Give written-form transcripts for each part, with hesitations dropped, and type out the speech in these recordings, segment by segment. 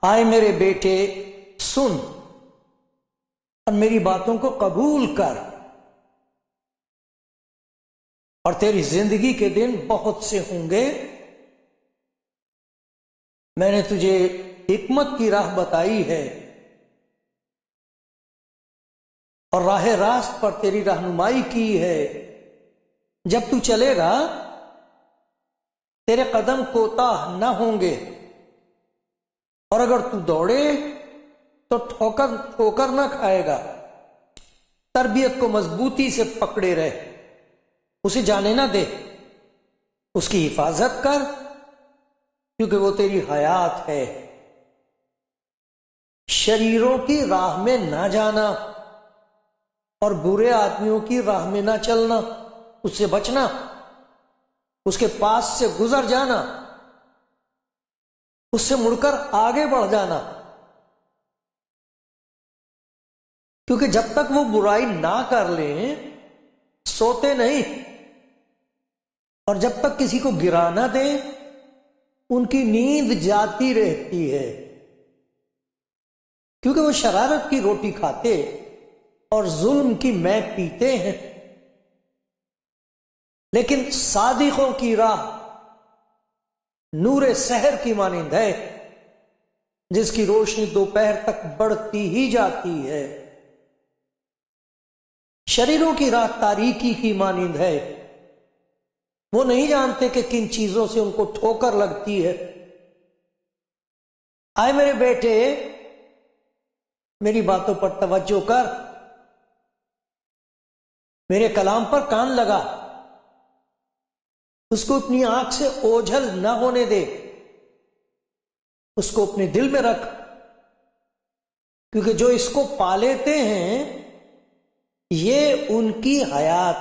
آئے میرے بیٹے سن اور میری باتوں کو قبول کر، اور تیری زندگی کے دن بہت سے ہوں گے۔ میں نے تجھے حکمت کی راہ بتائی ہے اور راہ راست پر تیری رہنمائی کی ہے۔ جب تو چلے گا تیرے قدم کوتاہ نہ ہوں گے، اور اگر تو دوڑے تو ٹھوکر نہ کھائے گا۔ تربیت کو مضبوطی سے پکڑے رہے، اسے جانے نہ دے، اس کی حفاظت کر، کیونکہ وہ تیری حیات ہے۔ شریروں کی راہ میں نہ جانا اور برے آدمیوں کی راہ میں نہ چلنا، اس سے بچنا، اس کے پاس سے گزر جانا، اس سے مڑ کر آگے بڑھ جانا، کیونکہ جب تک وہ برائی نہ کر لیں سوتے نہیں، اور جب تک کسی کو گرا نہ دیں ان کی نیند جاتی رہتی ہے، کیونکہ وہ شرارت کی روٹی کھاتے اور ظلم کی مے پیتے ہیں۔ لیکن صادقوں کی راہ نور سحر کی مانند ہے، جس کی روشنی دوپہر تک بڑھتی ہی جاتی ہے۔ شریروں کی راہ تاریکی کی مانند ہے، وہ نہیں جانتے کہ کن چیزوں سے ان کو ٹھوکر لگتی ہے۔ آئے میرے بیٹے میری باتوں پر توجہ کر، میرے کلام پر کان لگا، اس کو اپنی آنکھ سے اوجھل نہ ہونے دے، اس کو اپنے دل میں رکھ، کیونکہ جو اس کو پا لیتے ہیں یہ ان کی حیات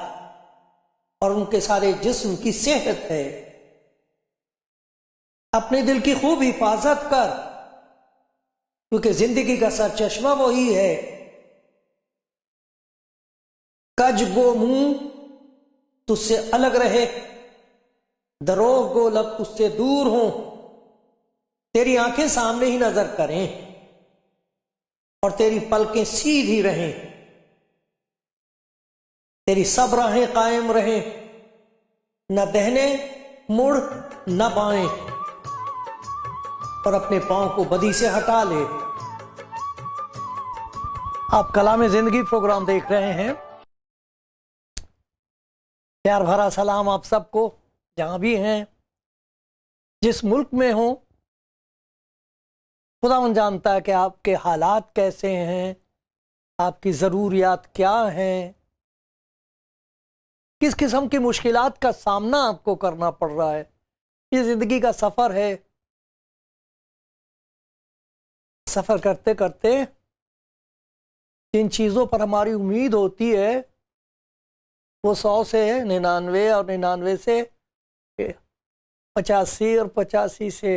اور ان کے سارے جسم کی صحت ہے۔ اپنے دل کی خوب حفاظت کر، کیونکہ زندگی کا سرچشمہ وہی ہے۔ کج گو منہ تجھ سے الگ رہے، دروغ گو لب تجھ سے دور ہوں، تیری آنکھیں سامنے ہی نظر کریں اور تیری پلکیں سیدھی رہیں، تیری سب راہیں قائم رہیں، نہ دہنے مڑ نہ بائیں، اور اپنے پاؤں کو بدی سے ہٹا لے۔ آپ کلام زندگی پروگرام دیکھ رہے ہیں۔ پیار بھرا سلام آپ سب کو، جہاں بھی ہیں، جس ملک میں ہوں۔ خداوند جانتا ہے کہ آپ کے حالات کیسے ہیں، آپ کی ضروریات کیا ہیں، کس قسم کی مشکلات کا سامنا آپ کو کرنا پڑ رہا ہے۔ یہ زندگی کا سفر ہے۔ سفر کرتے کرتے جن چیزوں پر ہماری امید ہوتی ہے وہ 100 سے 99 اور 99 سے 85 اور 85 سے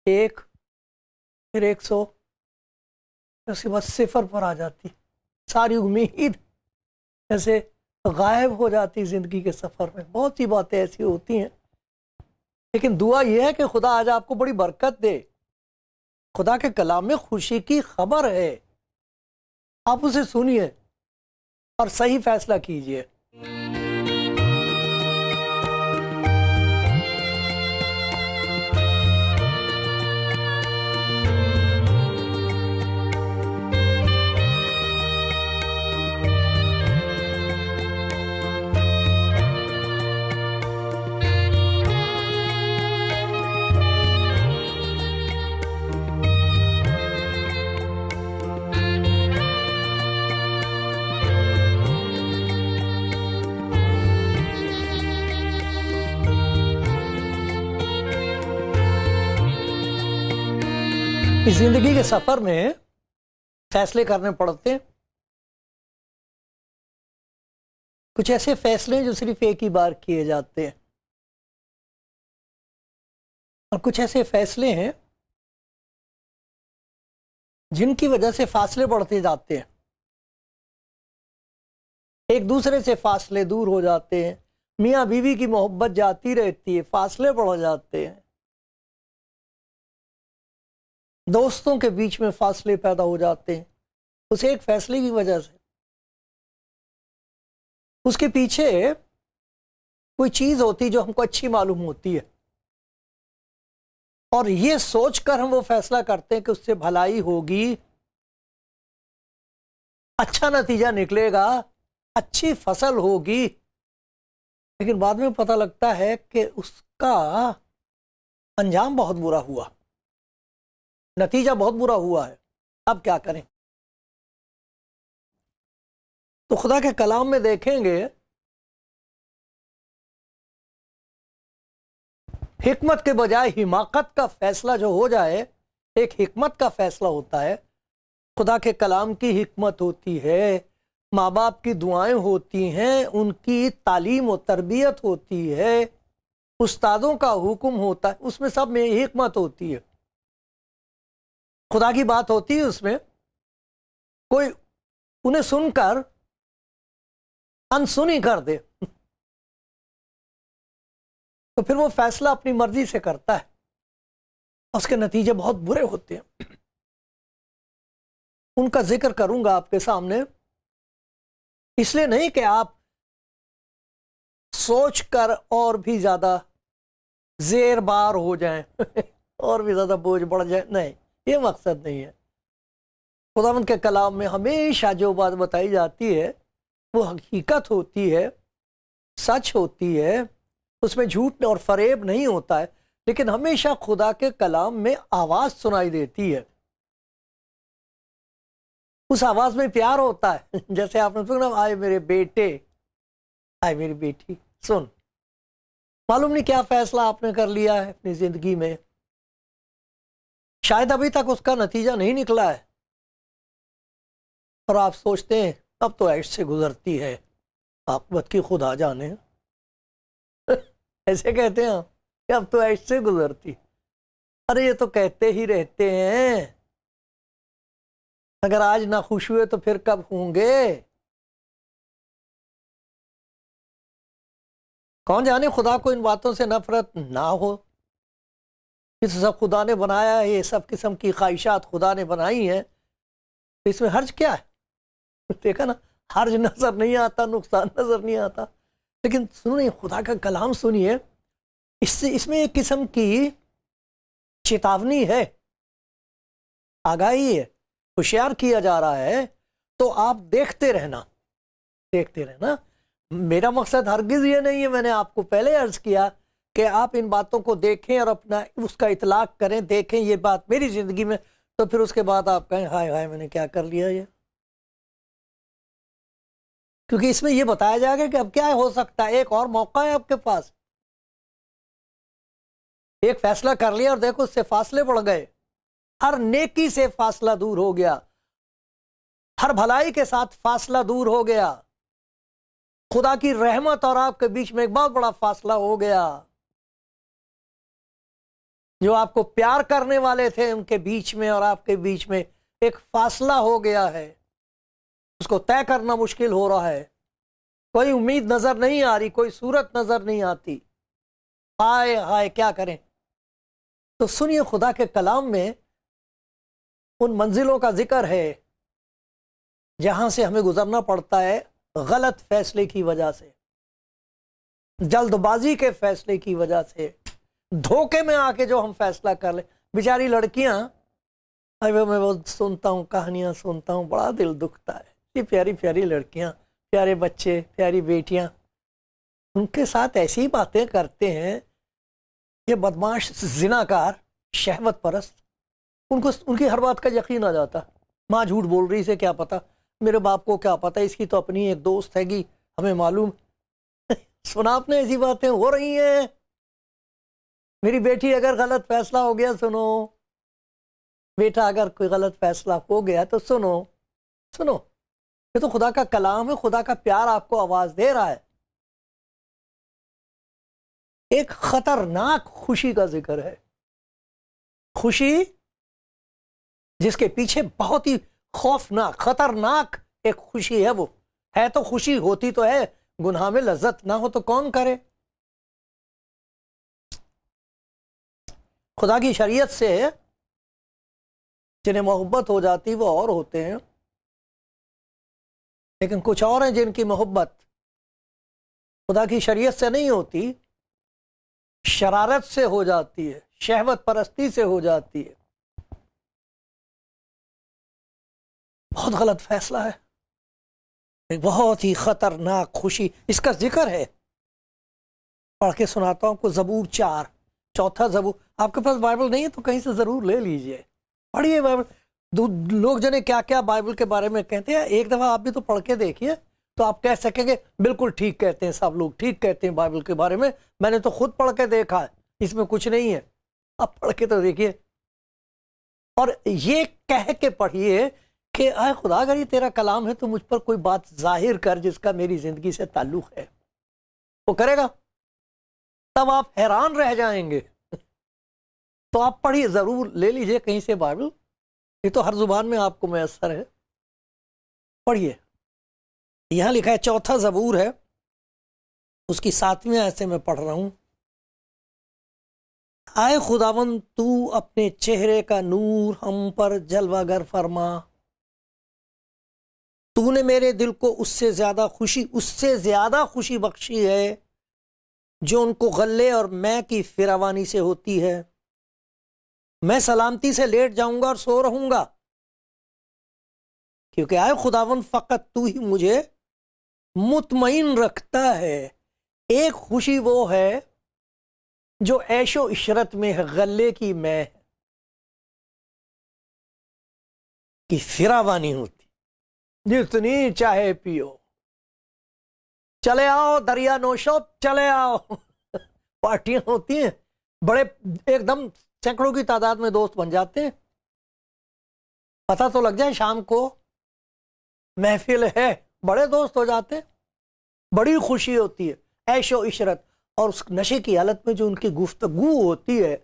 1 پھر 100، اس کے بعد 0 پر آ جاتی، ساری امید ایسے غائب ہو جاتی زندگی کے سفر میں۔ بہت سی باتیں ایسی ہوتی ہیں، لیکن دعا یہ ہے کہ خدا آج آپ کو بڑی برکت دے۔ خدا کے کلام میں خوشی کی خبر ہے، آپ اسے سنیے اور صحیح فیصلہ کیجیے۔ اس زندگی کے سفر میں فیصلے کرنے پڑتے ہیں. کچھ ایسے فیصلے ہیں جو صرف ایک ہی بار کیے جاتے ہیں، اور کچھ ایسے فیصلے ہیں جن کی وجہ سے فاصلے بڑھتے جاتے ہیں، ایک دوسرے سے فاصلے دور ہو جاتے ہیں، میاں بیوی کی محبت جاتی رہتی ہے، فاصلے بڑھ جاتے ہیں، دوستوں کے بیچ میں فاصلے پیدا ہو جاتے ہیں اس ایک فیصلے کی وجہ سے. اس کے پیچھے کوئی چیز ہوتی جو ہم کو اچھی معلوم ہوتی ہے، اور یہ سوچ کر ہم وہ فیصلہ کرتے ہیں کہ اس سے بھلائی ہوگی، اچھا نتیجہ نکلے گا، اچھی فصل ہوگی، لیکن بعد میں پتہ لگتا ہے کہ اس کا انجام بہت برا ہوا، نتیجہ بہت برا ہوا ہے. اب کیا کریں؟ تو خدا کے کلام میں دیکھیں گے حکمت کے بجائے حماقت کا فیصلہ جو ہو جائے، ایک حکمت کا فیصلہ ہوتا ہے. خدا کے کلام کی حکمت ہوتی ہے، ماں باپ کی دعائیں ہوتی ہیں، ان کی تعلیم و تربیت ہوتی ہے، استادوں کا حکم ہوتا ہے، اس میں سب میں حکمت ہوتی ہے، خدا کی بات ہوتی ہے. اس میں کوئی انہیں سن کر انسنی کر دے تو پھر وہ فیصلہ اپنی مرضی سے کرتا ہے، اس کے نتیجے بہت برے ہوتے ہیں. ان کا ذکر کروں گا آپ کے سامنے، اس لیے نہیں کہ آپ سوچ کر اور بھی زیادہ زیر بار ہو جائیں اور بھی زیادہ بوجھ بڑھ جائے، نہیں، یہ مقصد نہیں ہے. خداوند کے کلام میں ہمیشہ جو بات بتائی جاتی ہے وہ حقیقت ہوتی ہے، سچ ہوتی ہے، اس میں جھوٹ اور فریب نہیں ہوتا ہے، لیکن ہمیشہ خدا کے کلام میں آواز سنائی دیتی ہے، اس آواز میں پیار ہوتا ہے. جیسے آپ نے سنا، آئے میرے بیٹے، آئے میری بیٹی، سن. معلوم نہیں کیا فیصلہ آپ نے کر لیا ہے اپنی زندگی میں، شاید ابھی تک اس کا نتیجہ نہیں نکلا ہے، اور آپ سوچتے ہیں اب تو عیش سے گزرتی ہے، عاقبت کی خدا جانے. ایسے کہتے ہیں کہ اب تو عیش سے گزرتی. ارے یہ تو کہتے ہی رہتے ہیں، اگر آج نہ خوش ہوئے تو پھر کب ہوں گے؟ کون جانے خدا کو ان باتوں سے نفرت نہ ہو. اس سب خدا نے بنایا ہے، یہ سب قسم کی خواہشات خدا نے بنائی ہیں، تو اس میں حرج کیا ہے؟ دیکھا نا، حرج نظر نہیں آتا، نقصان نظر نہیں آتا. لیکن سنیے خدا کا کلام، سنیے، اس میں ایک قسم کی چیتاونی ہے، آگاہی ہے، ہوشیار کیا جا رہا ہے. تو آپ دیکھتے رہنا، دیکھتے رہنا. میرا مقصد ہرگز یہ نہیں ہے، میں نے آپ کو پہلے عرض کیا کہ آپ ان باتوں کو دیکھیں اور اپنا اس کا اطلاق کریں، دیکھیں یہ بات میری زندگی میں، تو پھر اس کے بعد آپ کہیں ہائے ہائے میں نے کیا کر لیا یہ. کیونکہ اس میں یہ بتایا جائے گا کہ اب کیا ہو سکتا ہے، ایک اور موقع ہے آپ کے پاس. ایک فیصلہ کر لیا اور دیکھو اس سے فاصلے بڑھ گئے، ہر نیکی سے فاصلہ دور ہو گیا، ہر بھلائی کے ساتھ فاصلہ دور ہو گیا، خدا کی رحمت اور آپ کے بیچ میں ایک بہت بڑا فاصلہ ہو گیا. جو آپ کو پیار کرنے والے تھے ان کے بیچ میں اور آپ کے بیچ میں ایک فاصلہ ہو گیا ہے، اس کو طے کرنا مشکل ہو رہا ہے، کوئی امید نظر نہیں آ رہی، کوئی صورت نظر نہیں آتی. ہائے ہائے کیا کریں؟ تو سنیے خدا کے کلام میں ان منزلوں کا ذکر ہے جہاں سے ہمیں گزرنا پڑتا ہے غلط فیصلے کی وجہ سے، جلد بازی کے فیصلے کی وجہ سے، دھوکے میں آ کے جو ہم فیصلہ کر لیں. بیچاری لڑکیاں، میں وہ سنتا ہوں، کہانیاں سنتا ہوں، بڑا دل دکھتا ہے. یہ پیاری پیاری لڑکیاں، پیارے بچے، پیاری بیٹیاں، ان کے ساتھ ایسی باتیں کرتے ہیں. یہ بدماش، زناکار، شہوت پرست، ان کی ہر بات کا یقین آ جاتا. ماں جھوٹ بول رہی سے کیا پتا، میرے باپ کو کیا پتا، اس کی تو اپنی ایک دوست ہے گی، ہمیں معلوم. سنا آپ نے ایسی باتیں ہو رہی ہیں. میری بیٹی اگر غلط فیصلہ ہو گیا، سنو، بیٹا اگر کوئی غلط فیصلہ ہو گیا تو سنو سنو، یہ تو خدا کا کلام ہے، خدا کا پیار آپ کو آواز دے رہا ہے۔ ایک خطرناک خوشی کا ذکر ہے، خوشی جس کے پیچھے بہت ہی خوفناک خطرناک ایک خوشی ہے۔ وہ ہے تو خوشی، ہوتی تو ہے، گناہ میں لذت نہ ہو تو کون کرے۔ خدا کی شریعت سے جنہیں محبت ہو جاتی وہ اور ہوتے ہیں، لیکن کچھ اور ہیں جن کی محبت خدا کی شریعت سے نہیں ہوتی، شرارت سے ہو جاتی ہے، شہوت پرستی سے ہو جاتی ہے۔ بہت غلط فیصلہ ہے، ایک بہت ہی خطرناک خوشی، اس کا ذکر ہے۔ پڑھ کے سناتا ہوں آپ کو، زبور 4 چوتھا زبور۔ آپ کے پاس بائبل نہیں ہے تو کہیں سے ضرور لے لیجئے، پڑھیے بائبل۔ لوگ جنہیں کیا کیا بائبل کے بارے میں کہتے ہیں، ایک دفعہ آپ بھی تو پڑھ کے دیکھیے تو آپ کہہ سکیں گے بالکل ٹھیک کہتے ہیں، سب لوگ ٹھیک کہتے ہیں بائبل کے بارے میں نے تو خود پڑھ کے دیکھا ہے، اس میں کچھ نہیں ہے۔ آپ پڑھ کے تو دیکھیے اور یہ کہہ کے پڑھیے کہ اے خدا اگر یہ تیرا کلام ہے تو مجھ پر کوئی بات ظاہر کر جس کا میری زندگی سے تعلق ہے۔ وہ کرے گا، تب آپ حیران رہ جائیں گے۔ تو آپ پڑھیے، ضرور لے لیجئے کہیں سے بائبل، یہ تو ہر زبان میں آپ کو میسر ہے، پڑھیے۔ یہاں لکھا ہے، چوتھا زبور ہے، اس کی 7ویں آیت سے میں پڑھ رہا ہوں۔ آئے خداوند تو اپنے چہرے کا نور ہم پر جلوہ گر فرما، تو نے میرے دل کو اس سے زیادہ خوشی بخشی ہے جو ان کو غلے اور مے کی فراوانی سے ہوتی ہے۔ میں سلامتی سے لیٹ جاؤں گا اور سو رہوں گا، کیونکہ آئے خداوند فقط تو ہی مجھے مطمئن رکھتا ہے۔ ایک خوشی وہ ہے جو عیش و عشرت میں ہے، غلے کی مے کی فراوانی ہوتی، جتنی چاہے پیو، چلے آؤ دریا نوشو، چلے آؤ۔ پارٹیاں ہوتی ہیں، بڑے ایک دم سینکڑوں کی تعداد میں دوست بن جاتے ہیں، پتہ تو لگ جائے شام کو محفل ہے، بڑے دوست ہو جاتے ہیں، بڑی خوشی ہوتی ہے، عیش و عشرت۔ اور اس نشے کی حالت میں جو ان کی گفتگو ہوتی ہے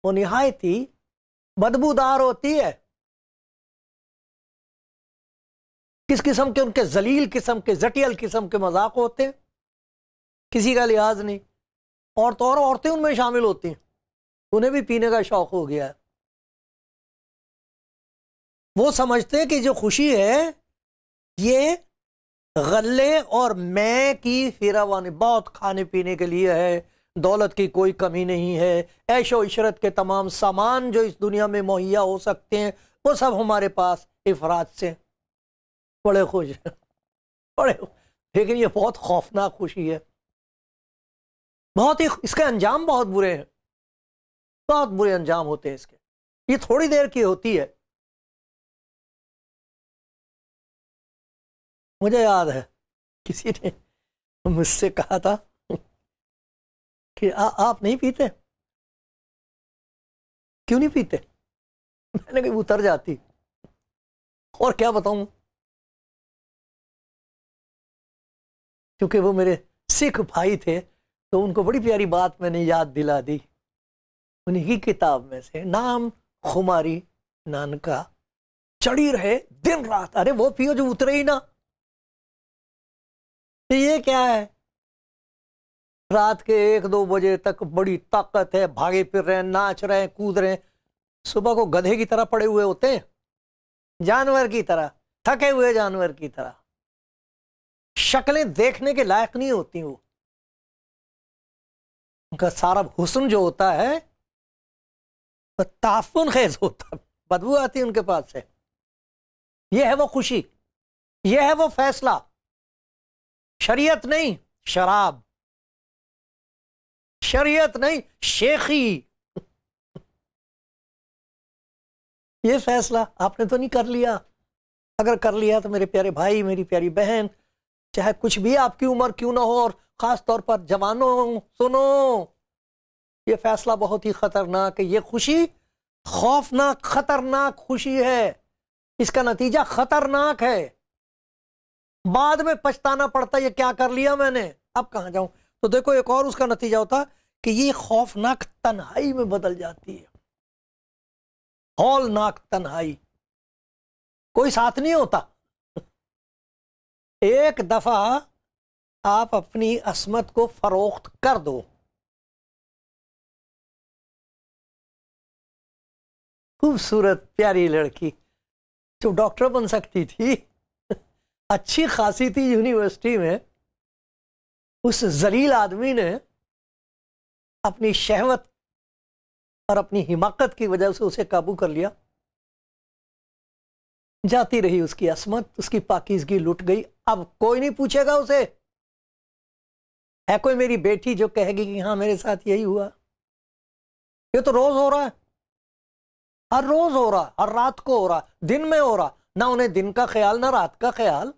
وہ نہایت ہی بدبودار ہوتی ہے، کس قسم کے ان کے ذلیل قسم کے زٹیل قسم کے مذاق ہوتے ہیں، کسی کا لحاظ نہیں۔ اور تو اور عورتیں ان میں شامل ہوتی ہیں، انہیں بھی پینے کا شوق ہو گیا ہے۔ وہ سمجھتے ہیں کہ جو خوشی ہے یہ غلے اور مے کی فراوانی، بہت کھانے پینے کے لیے ہے، دولت کی کوئی کمی نہیں ہے، عیش و عشرت کے تمام سامان جو اس دنیا میں مہیا ہو سکتے ہیں وہ سب ہمارے پاس افراط سے، بڑے خوش ہیں، لیکن یہ بہت خوفناک خوشی ہے، بہت ہی، اس کے انجام بہت برے ہیں، بہت برے انجام ہوتے ہیں اس کے۔ یہ تھوڑی دیر کی ہوتی ہے۔ مجھے یاد ہے کسی نے مجھ سے کہا تھا کہ آپ نہیں پیتے؟ کیوں نہیں پیتے؟ میں نے کہا اتر جاتی، اور کیا بتاؤں، کیونکہ وہ میرے سکھ بھائی تھے تو ان کو بڑی پیاری بات میں نے یاد دلا دی، انہیں کی کتاب میں سے، نام خماری نانکا چڑھی رہے دن رات، ارے وہ پیو جو اترے ہی نہ، یہ کیا ہے؟ رات کے 1-2 بجے تک بڑی طاقت ہے، بھاگے پھر رہے ہیں، ناچ رہے ہیں، کود رہے ہیں، صبح کو گدھے کی طرح پڑے ہوئے ہوتے ہیں، جانور کی طرح، تھکے ہوئے جانور کی طرح، شکلیں دیکھنے کے لائق نہیں ہوتی، وہ ان کا سارا حسن جو ہوتا ہے وہ تعفن خیز ہوتا، بدبو آتی ان کے پاس سے۔ یہ ہے وہ خوشی، یہ ہے وہ فیصلہ، شریعت نہیں شراب، شریعت نہیں شیخی۔ یہ فیصلہ آپ نے تو نہیں کر لیا، اگر کر لیا تو میرے پیارے بھائی، میری پیاری بہن، چاہے کچھ بھی آپ کی عمر کیوں نہ ہو، اور خاص طور پر جوانوں، سنو، یہ فیصلہ بہت ہی خطرناک ہے۔ یہ خوشی خوفناک خطرناک خوشی ہے، اس کا نتیجہ خطرناک ہے، بعد میں پچھتانا پڑتا یہ کیا کر لیا میں نے، اب کہاں جاؤں۔ تو دیکھو ایک اور اس کا نتیجہ ہوتا کہ یہ خوفناک تنہائی میں بدل جاتی ہے، ہولناک تنہائی، کوئی ساتھ نہیں ہوتا۔ ایک دفعہ آپ اپنی عصمت کو فروخت کر دو، خوبصورت پیاری لڑکی جو ڈاکٹر بن سکتی تھی، اچھی خاصی تھی یونیورسٹی میں، اس ذلیل آدمی نے اپنی شہوت اور اپنی حماقت کی وجہ سے اسے قابو کر لیا، جاتی رہی اس کی عصمت، اس کی پاکیزگی لٹ گئی۔ اب کوئی نہیں پوچھے گا اسے، ہے کوئی میری بیٹی جو کہے گی کہ ہاں میرے ساتھ یہی ہوا؟ یہ تو روز ہو رہا ہے، ہر روز ہو رہا، ہر رات کو ہو رہا، دن میں ہو رہا، نہ انہیں دن کا خیال نہ رات کا خیال۔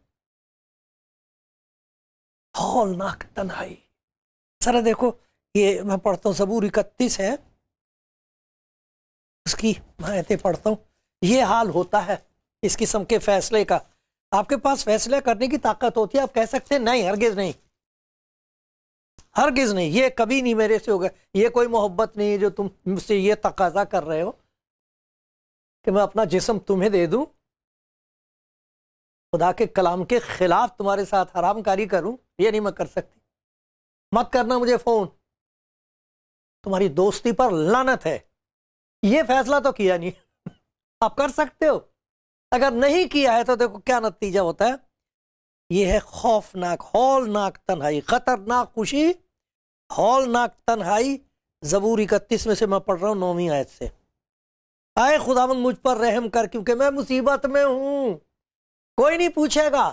ہولناک تنہائی۔ ذرا دیکھو، یہ میں پڑھتا ہوں زبور 31 ہے، اس کی میں آیتیں پڑھتا ہوں۔ یہ حال ہوتا ہے اس قسم کے فیصلے کا۔ آپ کے پاس فیصلے کرنے کی طاقت ہوتی ہے، آپ کہہ سکتے ہیں نہیں، ہرگز نہیں، ہرگز نہیں، یہ کبھی نہیں میرے سے ہوگا، یہ کوئی محبت نہیں جو تم مجھ سے یہ تقاضا کر رہے ہو کہ میں اپنا جسم تمہیں دے دوں، خدا کے کلام کے خلاف تمہارے ساتھ حرام کاری کروں، یہ نہیں میں کر سکتی۔ مت کرنا مجھے فون، تمہاری دوستی پر لعنت ہے۔ یہ فیصلہ تو کیا نہیں، آپ کر سکتے ہو، اگر نہیں کیا ہے تو دیکھو کیا نتیجہ ہوتا ہے۔ یہ ہے خوفناک ہولناک تنہائی، خطرناک خوشی، ہولناک تنہائی۔ زبور 31 میں سے میں پڑھ رہا ہوں 9ویں آیت سے۔ آئے خداوند مجھ پر رحم کر، کیونکہ میں مصیبت میں ہوں۔ کوئی نہیں پوچھے گا،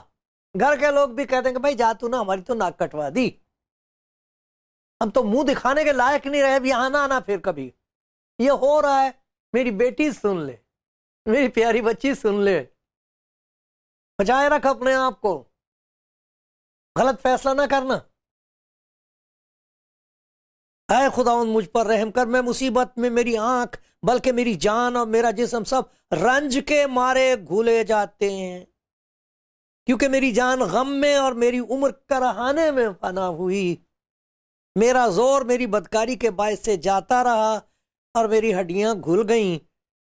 گھر کے لوگ بھی کہتے ہیں کہ بھائی جا تو نا، ہماری تو ناک کٹوا دی، ہم تو منہ دکھانے کے لائق نہیں رہے، بھی آنا آنا پھر کبھی یہ ہو رہا ہے۔ میری بیٹی سن لے، میری پیاری بچی سن لے، بچائے رکھ اپنے آپ کو، غلط فیصلہ نہ کرنا۔ اے خداوند مجھ پر رحم کر، میں مصیبت میں، میری آنکھ بلکہ میری جان اور میرا جسم سب رنج کے مارے گھولے جاتے ہیں، کیونکہ میری جان غم میں اور میری عمر کرہانے میں فنا ہوئی۔ میرا زور میری بدکاری کے باعث سے جاتا رہا اور میری ہڈیاں گھل گئیں۔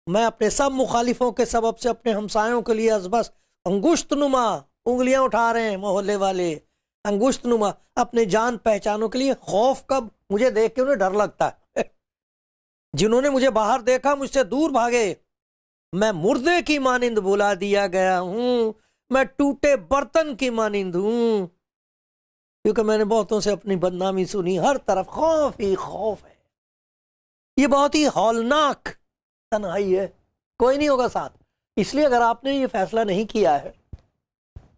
میں اپنے سب مخالفوں کے سبب سے اپنے ہمسایوں کے لیے از بس انگشت نما، انگلیاں اٹھا رہے ہیں محلے والے، انگشت نما اپنے جان پہچانوں کے لیے۔ خوف کب؟ مجھے دیکھ کے انہیں ڈر لگتا ہے، جنہوں نے مجھے باہر دیکھا مجھ سے دور بھاگے۔ میں مردے کی مانند بلا دیا گیا ہوں، میں ٹوٹے برتن کی مانند ہوں، کیونکہ میں نے بہتوں سے اپنی بدنامی سنی، ہر طرف خوف ہی خوف ہے۔ یہ بہت ہی ہولناک تنہائی ہے، کوئی نہیں ہوگا ساتھ۔ اس لیے اگر آپ نے یہ فیصلہ نہیں کیا ہے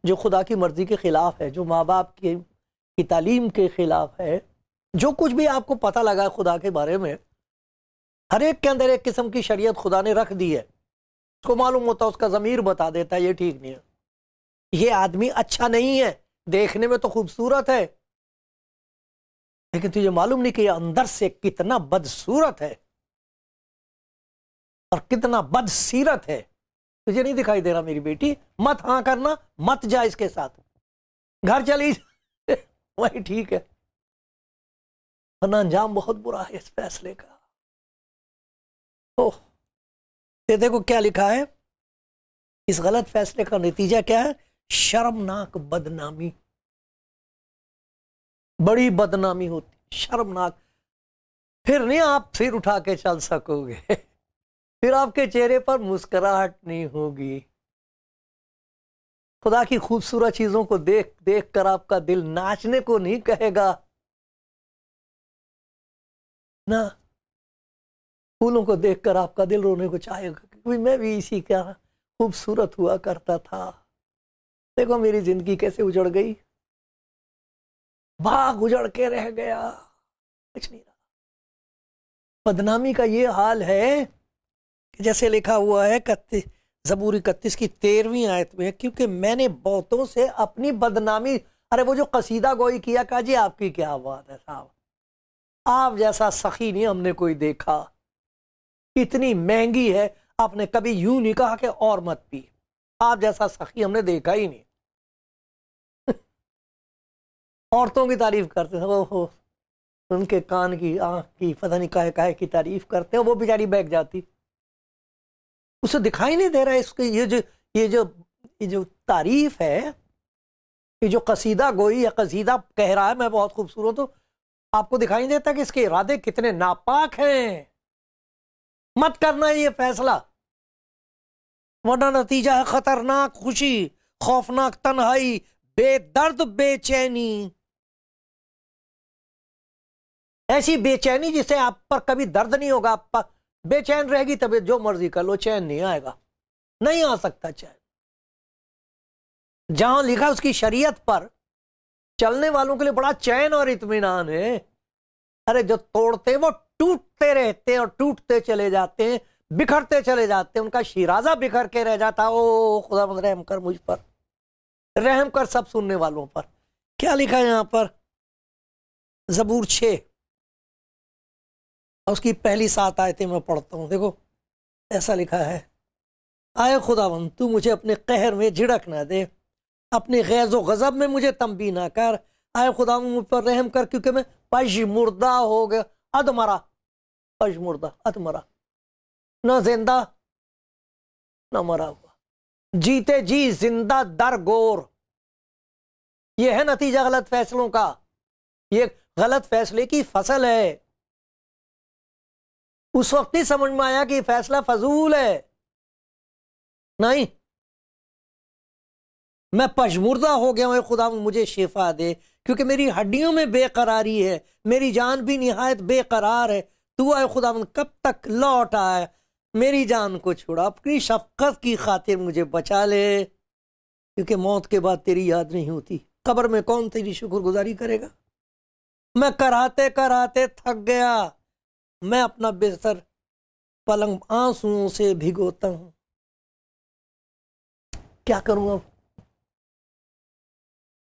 جو خدا کی مرضی کے خلاف ہے، جو ماں باپ کی تعلیم کے خلاف ہے، جو کچھ بھی آپ کو پتہ لگا خدا کے بارے میں، ہر ایک کے اندر ایک قسم کی شریعت خدا نے رکھ دی ہے، اس کو معلوم ہوتا ہے، اس کا ضمیر بتا دیتا ہے یہ ٹھیک نہیں ہے، یہ آدمی اچھا نہیں ہے، دیکھنے میں تو خوبصورت ہے لیکن تجھے معلوم نہیں کہ یہ اندر سے کتنا بدصورت ہے اور کتنا بد سیرت ہے۔ تجھے نہیں دکھائی دے رہا میری بیٹی؟ مت ہاں کرنا، مت جا اس کے ساتھ، گھر چلی وہی ٹھیک ہے، ورنہ انجام بہت برا ہے اس فیصلے کا۔ یہ دیکھو کیا لکھا ہے، اس غلط فیصلے کا نتیجہ کیا ہے؟ شرمناک بدنامی، بڑی بدنامی ہوتی، شرمناک۔ پھر نہیں آپ سر اٹھا کے چل سکو گے، پھر آپ کے چہرے پر مسکراہٹ نہیں ہوگی، خدا کی خوبصورت چیزوں کو دیکھ دیکھ کر آپ کا دل ناچنے کو نہیں کہے گا، نہ پھولوں کو دیکھ کر آپ کا دل رونے کو چاہے گا، کیونکہ میں بھی اسی کا خوبصورت ہوا کرتا تھا، دیکھو میری زندگی کیسے اجڑ گئی، باغ اجڑ کے رہ گیا، کچھ نہیں رہا۔ بدنامی کا یہ حال ہے کہ جیسے لکھا ہوا ہے زبور 31 کی 13ویں آیت میں، کیونکہ میں نے بہتوں سے اپنی بدنامی، ارے وہ جو قصیدہ گوئی کیا، کہا جی آپ کی کیا بات ہے صاحب، آپ جیسا سخی نہیں ہم نے کوئی دیکھا، اتنی مہنگی ہے، آپ نے کبھی یوں نہیں کہا کہ اور مت پی، آپ جیسا سخی ہم نے دیکھا ہی نہیں۔ عورتوں کی تعریف کرتے ہیں، وہ ان کے کان کی، آنکھ کی، پتہ نہیں کاہے کاہے کی تعریف کرتے ہیں، وہ بیچاری بیٹھ جاتی، اسے دکھائی نہیں دے رہا ہے اس کی یہ جو تعریف ہے، یہ جو قصیدہ گوئی یا قصیدہ کہہ رہا ہے میں بہت خوبصورت ہوں، آپ کو دکھائی نہیں دیتا کہ اس کے ارادے کتنے ناپاک ہیں؟ مت کرنا یہ فیصلہ، ورنہ نتیجہ ہے خطرناک خوشی، خوفناک تنہائی، بے درد بے چینی، ایسی بے چینی جسے آپ پر کبھی درد نہیں ہوگا، آپ پر بے چین رہے گی طبیعت، جو مرضی کر لو چین نہیں آئے گا، نہیں آ سکتا چین۔ جہاں لکھا اس کی شریعت پر چلنے والوں کے لیے بڑا چین اور اطمینان ہے، ارے جو توڑتے وہ ٹوٹتے رہتے ہیں اور ٹوٹتے چلے جاتے ہیں، بکھرتے چلے جاتے ہیں، ان کا شیرازہ بکھر کے رہ جاتا، او خدا مند رحم کر مجھ پر، رحم کر سب سننے والوں پر۔ کیا لکھا ہے یہاں پر؟ زبور 6 اس کی پہلی 7 آیتیں میں پڑھتا ہوں، دیکھو ایسا لکھا ہے، آئے خداوند تو مجھے اپنے قہر میں جھڑک نہ دے، اپنے غیظ و غضب میں مجھے تنبیہ نہ کر، آئے خداوند مجھ پر رحم کر، کیونکہ میں پژمردہ ہو گیا، ادمرا، پژمردہ ادمرا، نہ زندہ نہ مرا ہوا، جیتے جی زندہ در گور۔ یہ ہے نتیجہ غلط فیصلوں کا، یہ غلط فیصلے کی فصل ہے۔ اس وقت نہیں سمجھ میں آیا کہ یہ فیصلہ فضول ہے، نہیں، میں پژمردہ ہو گیا ہوں، خدا مجھے شفا دے، کیونکہ میری ہڈیوں میں بے قراری ہے، میری جان بھی نہایت بے قرار ہے، تو اے خدا کب تک لوٹ آئے، میری جان کو چھوڑا، اپنی شفقت کی خاطر مجھے بچا لے، کیونکہ موت کے بعد تیری یاد نہیں ہوتی، قبر میں کون تیری شکر گزاری کرے گا؟ میں کراتے کراتے تھک گیا، میں اپنا بستر پلنگ آنسوؤں سے بھگوتا ہوں، کیا کروں اب،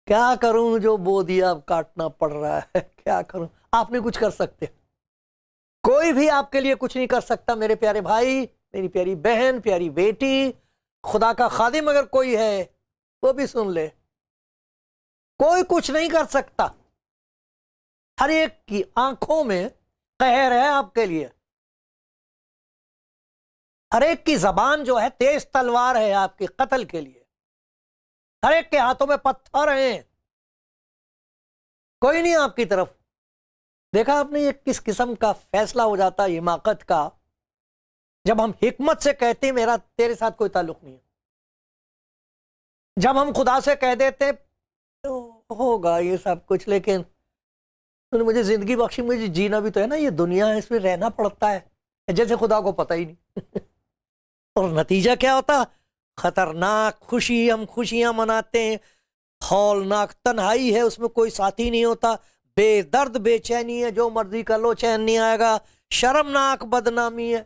کیا کروں، جو بو دیا اب کاٹنا پڑ رہا ہے، کیا کروں؟ آپ نہیں کچھ کر سکتے، کوئی بھی آپ کے لیے کچھ نہیں کر سکتا، میرے پیارے بھائی، میری پیاری بہن، پیاری بیٹی، خدا کا خادم اگر کوئی ہے وہ بھی سن لے، کوئی کچھ نہیں کر سکتا، ہر ایک کی آنکھوں میں قہر ہے آپ کے لیے، ہر ایک کی زبان جو ہے تیز تلوار ہے آپ کے قتل کے لیے، ہر ایک کے ہاتھوں میں پتھر ہیں، کوئی نہیں آپ کی طرف۔ دیکھا آپ نے یہ کس قسم کا فیصلہ ہو جاتا ہے حماقت کا، جب ہم حکمت سے کہتے ہیں میرا تیرے ساتھ کوئی تعلق نہیں ہے، جب ہم خدا سے کہہ دیتے ہوگا یہ سب کچھ، لیکن تو نے مجھے زندگی بخشی، مجھے جینا بھی تو ہے نا، یہ دنیا ہے، اس میں رہنا پڑتا ہے، جیسے خدا کو پتہ ہی نہیں۔ اور نتیجہ کیا ہوتا؟ خطرناک خوشی، ہم خوشیاں مناتے ہیں، ہولناک تنہائی ہے، اس میں کوئی ساتھی نہیں ہوتا، بے درد بے چینی ہے، جو مرضی کر لو چین نہیں آئے گا، شرمناک بدنامی ہے،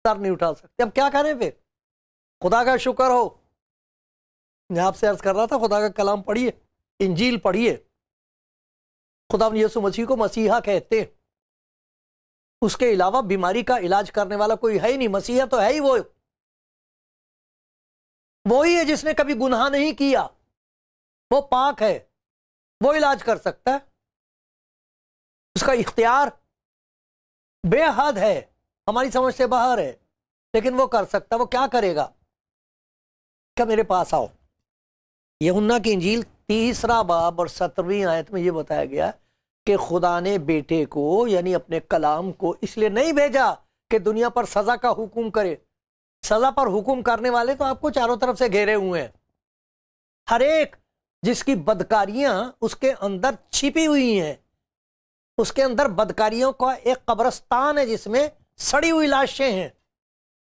سر نہیں اٹھا سکتے۔ اب کیا کریں پھر؟ خدا کا شکر ہو، میں آپ سے عرض کر رہا تھا خدا کا کلام پڑھیے، انجیل پڑھیے، خدا یسوع مسیح کو مسیحا کہتے ہیں، اس کے علاوہ بیماری کا علاج کرنے والا کوئی ہے ہی نہیں، مسیحا تو ہے ہی وہی ہے جس نے کبھی گناہ نہیں کیا، وہ پاک ہے، وہ علاج کر سکتا ہے، اس کا اختیار بے حد ہے، ہماری سمجھ سے باہر ہے، لیکن وہ کر سکتا، وہ کیا کرے گا؟ کیا میرے پاس آؤ، یوحنا کی انجیل 3 باب اور 17 آیت میں یہ بتایا گیا کہ خدا نے بیٹے کو یعنی اپنے کلام کو اس لیے نہیں بھیجا کہ دنیا پر سزا کا حکم کرے، سزا پر حکم کرنے والے تو آپ کو چاروں طرف سے گھیرے ہوئے ہیں، ہر ایک جس کی بدکاریاں اس کے اندر چھپی ہوئی ہیں، اس کے اندر بدکاریوں کا ایک قبرستان ہے جس میں سڑی ہوئی لاشیں ہیں،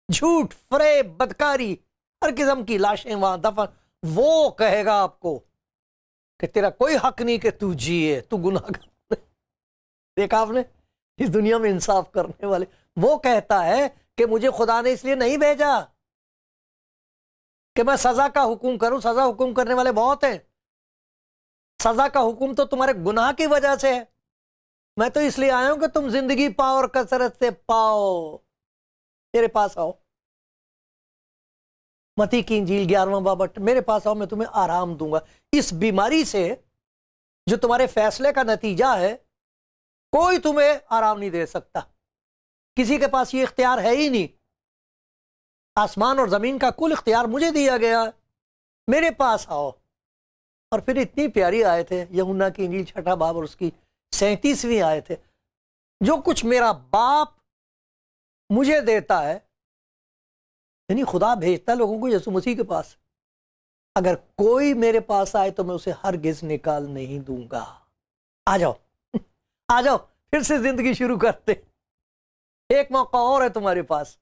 جھوٹ، فریب، بدکاری، ہر قسم کی لاشیں وہاں دفن، وہ کہے گا آپ کو کہ تیرا کوئی حق نہیں کہ تو جیے، تو گناہ کر۔ دیکھا آپ نے اس دنیا میں انصاف کرنے والے، وہ کہتا ہے کہ مجھے خدا نے اس لیے نہیں بھیجا کہ میں سزا کا حکم کروں، سزا حکم کرنے والے بہت ہیں، سزا کا حکم تو تمہارے گناہ کی وجہ سے ہے، میں تو اس لیے آیا ہوں کہ تم زندگی پاؤ اور کثرت سے پاؤ، میرے پاس آؤ، متی کی انجیل 11واں باب، میرے پاس آؤ، میں تمہیں آرام دوں گا۔ اس بیماری سے جو تمہارے فیصلے کا نتیجہ ہے، کوئی تمہیں آرام نہیں دے سکتا، کسی کے پاس یہ اختیار ہے ہی نہیں۔ آسمان اور زمین کا کل اختیار مجھے دیا گیا ہے، میرے پاس آؤ۔ اور پھر اتنی پیاری آیت ہے یوحنا کی انجیل 6 باب اور اس کی 37ویں آیت ہے، جو کچھ میرا باپ مجھے دیتا ہے، یعنی خدا بھیجتا ہے لوگوں کو یسوع مسیح کے پاس، اگر کوئی میرے پاس آئے تو میں اسے ہرگز نکال نہیں دوں گا۔ آ جاؤ آ جاؤ، پھر سے زندگی شروع کرتے، ایک موقع اور ہے تمہارے پاس۔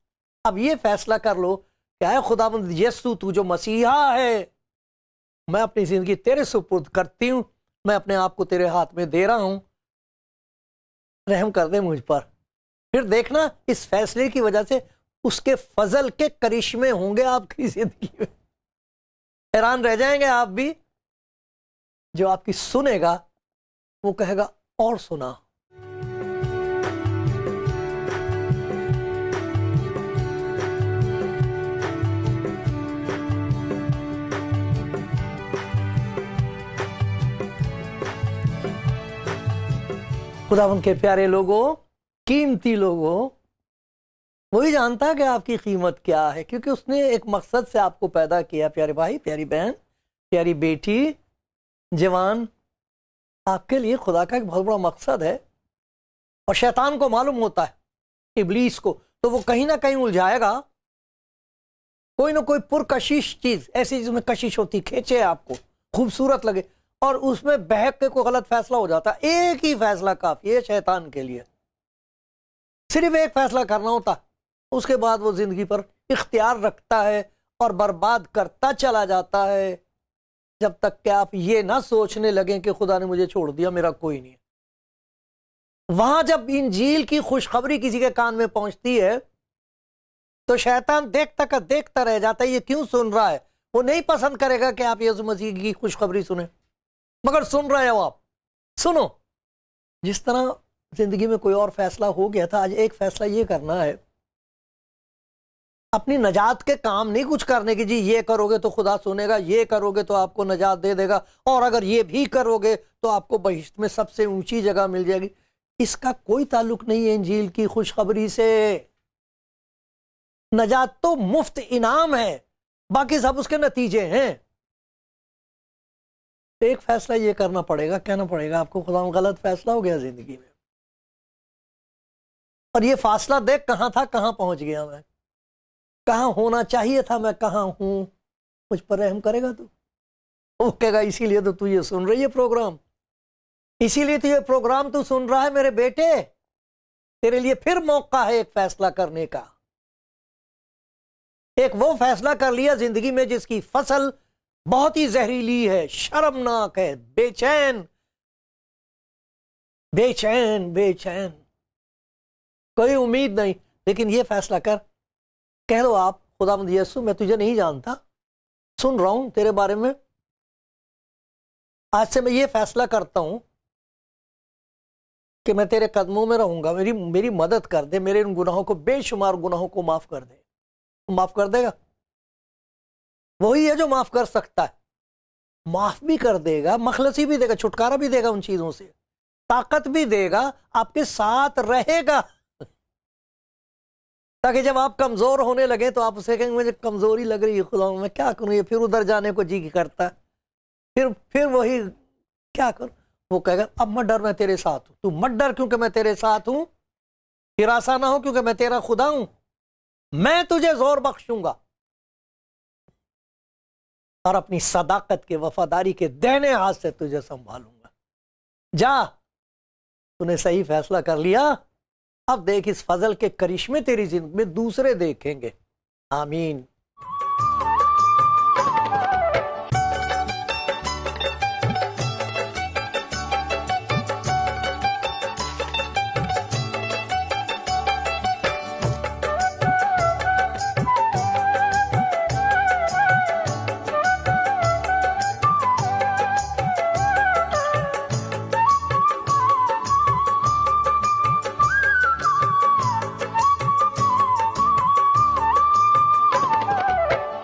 اب یہ فیصلہ کر لو کہ اے خداوند یسوع، تو جو مسیحا ہے، میں اپنی زندگی تیرے سپرد کرتی ہوں، میں اپنے آپ کو تیرے ہاتھ میں دے رہا ہوں، رحم کر دے مجھ پر۔ پھر دیکھنا اس فیصلے کی وجہ سے اس کے فضل کے کرشمے ہوں گے آپ کی زندگی میں، حیران رہ جائیں گے آپ بھی۔ جو آپ کی سنے گا وہ کہے گا اور سنا۔ خداوند کے پیارے لوگوں، قیمتی لوگوں، وہی جانتا ہے کہ آپ کی قیمت کیا ہے، کیونکہ اس نے ایک مقصد سے آپ کو پیدا کیا۔ پیارے بھائی، پیاری بہن، پیاری بیٹی، جوان، آپ کے لیے خدا کا ایک بہت بڑا مقصد ہے، اور شیطان کو معلوم ہوتا ہے، ابلیس کو، تو وہ کہیں نہ کہیں الجھائے گا، کوئی نہ کوئی پرکشش چیز ایسی جس میں کشش ہوتی، کھینچے آپ کو، خوبصورت لگے، اور اس میں بہک کے کوئی غلط فیصلہ ہو جاتا ہے۔ ایک ہی فیصلہ کافی ہے شیطان کے لیے، صرف ایک فیصلہ کرنا ہوتا، اس کے بعد وہ زندگی پر اختیار رکھتا ہے اور برباد کرتا چلا جاتا ہے، جب تک کہ آپ یہ نہ سوچنے لگیں کہ خدا نے مجھے چھوڑ دیا، میرا کوئی نہیں ہے۔ وہاں جب انجیل کی خوشخبری کسی کے کان میں پہنچتی ہے تو شیطان دیکھتا رہ جاتا ہے، یہ کیوں سن رہا ہے؟ وہ نہیں پسند کرے گا کہ آپ یسوع مسیح کی خوشخبری سنیں، مگر سن رہے ہو آپ، سنو۔ جس طرح زندگی میں کوئی اور فیصلہ ہو گیا تھا، آج ایک فیصلہ یہ کرنا ہے، اپنی نجات کے کام نہیں کچھ کرنے کی، جی یہ کرو گے تو خدا سنے گا، یہ کرو گے تو آپ کو نجات دے دے گا، اور اگر یہ بھی کرو گے تو آپ کو بہشت میں سب سے اونچی جگہ مل جائے گی۔ اس کا کوئی تعلق نہیں ہے انجیل کی خوشخبری سے۔ نجات تو مفت انعام ہے، باقی سب اس کے نتیجے ہیں۔ ایک فیصلہ یہ کرنا پڑے گا، کہنا پڑے گا آپ کو خدا غلط فیصلہ ہو گیا زندگی میں، اور یہ فاصلہ دیکھ کہاں تھا کہاں پہنچ گیا میں، کہاں ہونا چاہیے تھا میں کہاں ہوں، مجھ پر رحم کرے گا تو؟ وہ کہے گا اسی لیے تو یہ سن رہی ہے پروگرام، اسی لیے تو یہ پروگرام تو سن رہا ہے میرے بیٹے، تیرے لیے پھر موقع ہے ایک فیصلہ کرنے کا۔ ایک وہ فیصلہ کر لیا زندگی میں جس کی فصل بہت ہی زہریلی ہے، شرمناک ہے، بے چین بے چین بے چین، کوئی امید نہیں، لیکن یہ فیصلہ کہہ دو آپ، خداوند یسوع میں تجھے نہیں جانتا، سن رہا ہوں تیرے بارے میں، آج سے میں یہ فیصلہ کرتا ہوں کہ میں تیرے قدموں میں رہوں گا، میری مدد کر دے، میرے ان گناہوں کو، بے شمار گناہوں کو معاف کر دے۔ معاف کر دے گا، وہی ہے جو معاف کر سکتا ہے، معاف بھی کر دے گا، مخلصی بھی دے گا، چھٹکارا بھی دے گا ان چیزوں سے، طاقت بھی دے گا، آپ کے ساتھ رہے گا، تاکہ جب آپ کمزور ہونے لگے تو آپ اسے کہیں مجھے کمزوری لگ رہی ہے خدا، میں کیا کروں، یہ پھر ادھر جانے کو جی کرتا ہے، پھر وہی کیا کروں، وہ کہے گا اب مت ڈر، میں تیرے ساتھ ہوں، تو مت ڈر کیونکہ میں تیرے ساتھ ہوں، ہراساں نہ ہو کیونکہ میں تیرا خدا ہوں، میں تجھے زور بخشوں گا، اور اپنی صداقت کے، وفاداری کے دہنے ہاتھ سے تجھے سنبھالوں گا۔ جا، تو نے صحیح فیصلہ کر لیا، اب دیکھ اس فضل کے کرشمے تیری زندگی میں دوسرے دیکھیں گے۔ آمین۔